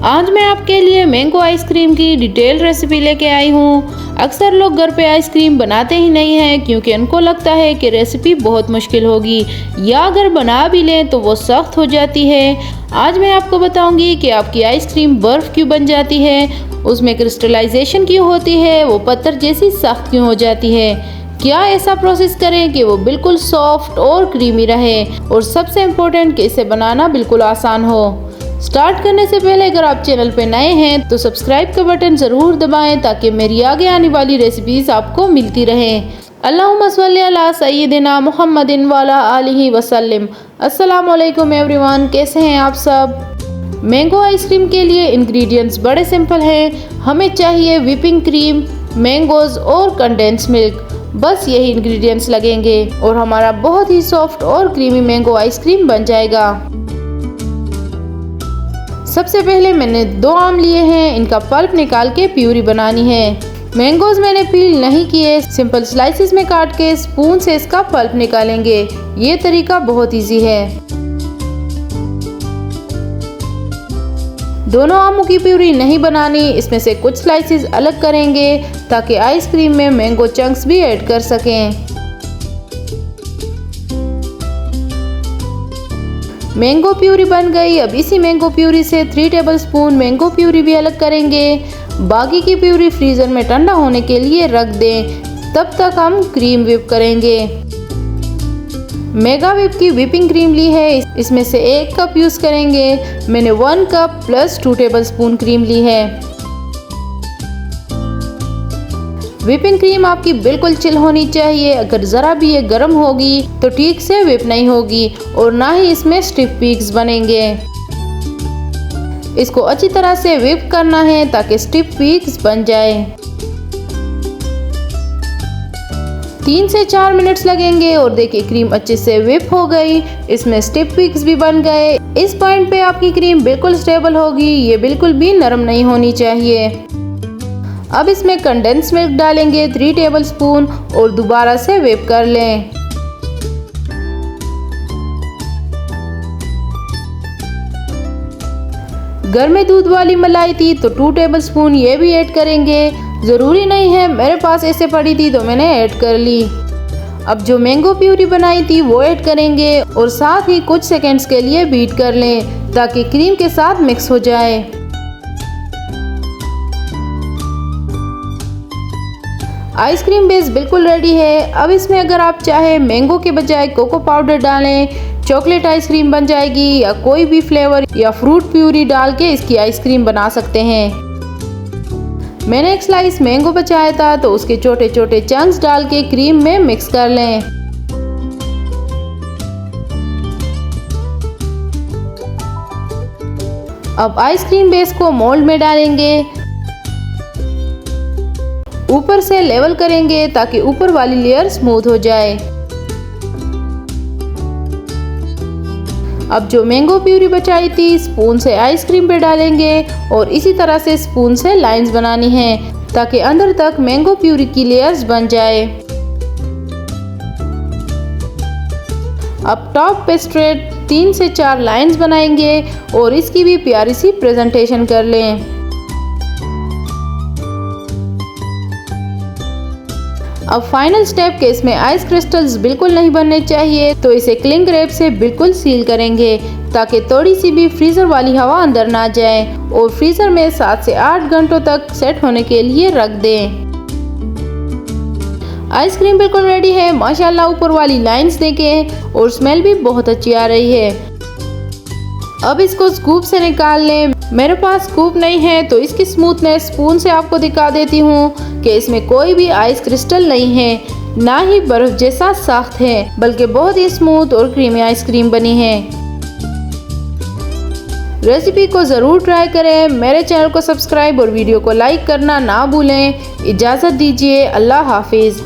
आज मैं आपके लिए मैंगो आइसक्रीम की डिटेल रेसिपी लेके आई हूँ। अक्सर लोग घर पे आइसक्रीम बनाते ही नहीं हैं क्योंकि उनको लगता है कि रेसिपी बहुत मुश्किल होगी या अगर बना भी लें तो वो सख्त हो जाती है। आज मैं आपको बताऊंगी कि आपकी आइसक्रीम बर्फ़ क्यों बन जाती है, उसमें क्रिस्टलाइजेशन क्यों होती है, वो पत्थर जैसी सख्त क्यों हो जाती है, क्या ऐसा प्रोसेस करें कि वो बिल्कुल सॉफ्ट और क्रीमी रहे, और सबसे इम्पोर्टेंट कि इसे बनाना बिल्कुल आसान हो। स्टार्ट करने से पहले अगर आप चैनल पे नए हैं तो सब्सक्राइब का बटन ज़रूर दबाएं ताकि मेरी आगे आने वाली रेसिपीज़ आपको मिलती रहें। अल्लाहुम्मा सल्ली अला सय्यिदिना मुहम्मदिन वाला आलिहि वसल्लम। अस्सलाम वालेकुम एवरीवन, कैसे हैं आप सब। मैंगो आइसक्रीम के लिए इंग्रेडिएंट्स बड़े सिंपल हैं। हमें चाहिए व्हिपिंग क्रीम, मैंगोज़ और कंडेंस मिल्क, बस यही इंग्रेडिएंट्स लगेंगे और हमारा बहुत ही सॉफ्ट और क्रीमी मैंगो आइसक्रीम बन जाएगा। सबसे पहले मैंने 2 आम लिए हैं, इनका पल्प निकाल के प्यूरी बनानी है। मैंगोज़ मैंने पील नहीं किए, सिंपल स्लाइसेस में काट के स्पून से इसका पल्प निकालेंगे। ये तरीका बहुत इजी है। दोनों आमों की प्यूरी नहीं बनानी, इसमें से कुछ स्लाइसेस अलग करेंगे ताकि आइसक्रीम में मैंगो चंक्स भी ऐड कर सकें। मैंगो प्यूरी बन गई। अब इसी मैंगो प्यूरी से 3 टेबलस्पून मैंगो प्यूरी भी अलग करेंगे। बाकी की प्यूरी फ्रीज़र में ठंडा होने के लिए रख दें, तब तक हम क्रीम व्हिप करेंगे। मेगा व्हिप की व्हिपिंग क्रीम ली है, इसमें से 1 कप यूज़ करेंगे। मैंने 1 कप प्लस 2 टेबलस्पून क्रीम ली है। व्हिपिंग क्रीम आपकी बिल्कुल चिल होनी चाहिए, अगर ज़रा भी ये गर्म होगी तो ठीक से व्हिप नहीं होगी और ना ही इसमें स्टिफ पीक्स बनेंगे। इसको अच्छी तरह से व्हिप करना है ताकि स्टिफ पीक्स बन जाए। 3 से 4 मिनट्स लगेंगे और देखिए क्रीम अच्छे से व्हिप हो गई, इसमें स्टिफ पीक्स भी बन गए। इस पॉइंट पे आपकी क्रीम बिल्कुल स्टेबल होगी, ये बिल्कुल भी नरम नहीं होनी चाहिए। अब इसमें कंडेंस मिल्क डालेंगे 3 टेबलस्पून और दोबारा से व्हिप कर लें। घर में दूध वाली मलाई थी तो 2 टेबलस्पून ये भी ऐड करेंगे। ज़रूरी नहीं है, मेरे पास ऐसे पड़ी थी तो मैंने ऐड कर ली। अब जो मैंगो प्यूरी बनाई थी वो ऐड करेंगे और साथ ही कुछ सेकंड्स के लिए बीट कर लें ताकि क्रीम के साथ मिक्स हो जाए। आइसक्रीम बेस बिल्कुल रेडी है। अब इसमें अगर आप चाहे मैंगो के बजाय कोको पाउडर डालें, चॉकलेट आइसक्रीम बन जाएगी, या कोई भी फ्लेवर या फ्रूट प्यूरी डाल के इसकी आइसक्रीम बना सकते हैं। मैंने 1 स्लाइस मैंगो बचाया था तो उसके छोटे छोटे चंक्स डाल के क्रीम में मिक्स कर लें। अब आइसक्रीम बेस को मोल्ड में डालेंगे, ऊपर से लेवल करेंगे ताकि ऊपर वाली लेयर स्मूथ हो जाए। अब जो मैंगो प्यूरी बचाई थी स्पून से आइसक्रीम पे डालेंगे और इसी तरह से स्पून से लाइंस बनानी है ताकि अंदर तक मैंगो प्यूरी की लेयर्स बन जाए। अब टॉप पे स्ट्रेट 3 से 4 लाइंस बनाएंगे और इसकी भी प्यारी सी प्रेजेंटेशन कर लें। अब फाइनल स्टेप के इसमें आइस क्रिस्टल्स बिल्कुल नहीं बनने चाहिए, तो इसे क्लिंग रैप से बिल्कुल सील करेंगे ताकि थोड़ी सी भी फ्रीज़र वाली हवा अंदर ना जाए और फ्रीज़र में 7 से 8 घंटों तक सेट होने के लिए रख दें। आइसक्रीम बिल्कुल रेडी है, माशाल्लाह ऊपर वाली लाइंस देखें और स्मेल भी बहुत अच्छी आ रही है। अब इसको स्कूप से निकाल लें। मेरे पास स्कूप नहीं है तो इसकी स्मूथनेस स्पून से आपको दिखा देती हूँ कि इसमें कोई भी आइस क्रिस्टल नहीं है, ना ही बर्फ जैसा सख्त है, बल्कि बहुत ही स्मूथ और क्रीमी आइसक्रीम बनी है। रेसिपी को ज़रूर ट्राई करें। मेरे चैनल को सब्सक्राइब और वीडियो को लाइक करना ना भूलें। इजाज़त दीजिए, अल्लाह हाफिज़।